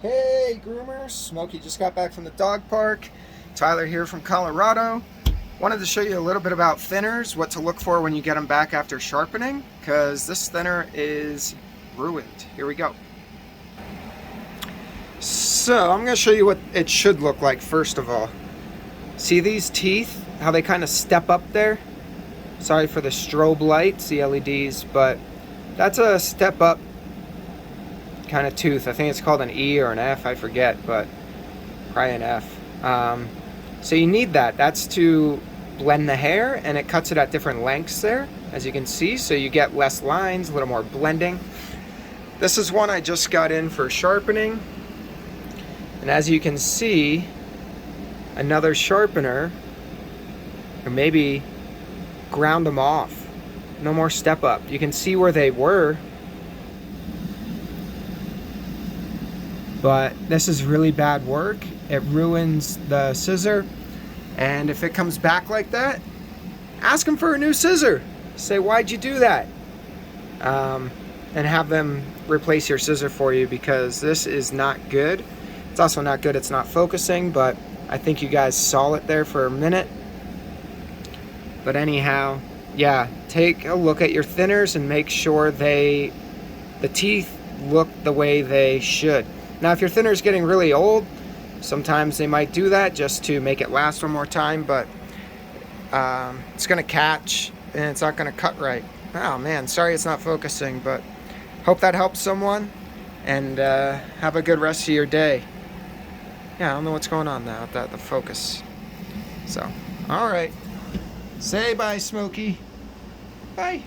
Hey groomers, Smokey just got back from the dog park. Tyler here from Colorado. Wanted to show you a little bit about thinners, what to look for when you get them back after sharpening, because this thinner is ruined. Here we go. So I'm going to show you what it should look like first of all. See these teeth, how they kind of step up there? Sorry for the strobe lights, the LEDs, but that's a step up kind of tooth. I think it's called an E or an F, I forget, but probably an F. So you need that. That's to blend the hair, and it cuts it at different lengths there, as you can see, so you get less lines, a little more blending. This is one I just got in for sharpening, and as you can see, another sharpener, or maybe ground them off. No more step up. You can see where they were, but this is really bad work. It ruins the scissor, and if it comes back like that, ask them for a new scissor. Say, why'd you do that? And have them replace your scissor for you, because this is not good. It's also not good, it's not focusing, but I think you guys saw it there for a minute. But anyhow, yeah, take a look at your thinners and make sure the teeth look the way they should. Now, if your thinner is getting really old, sometimes they might do that just to make it last one more time, but it's going to catch and it's not going to cut right. Oh man, sorry it's not focusing, but hope that helps someone, and have a good rest of your day. Yeah, I don't know what's going on now with the focus. So, alright. Say bye, Smokey. Bye.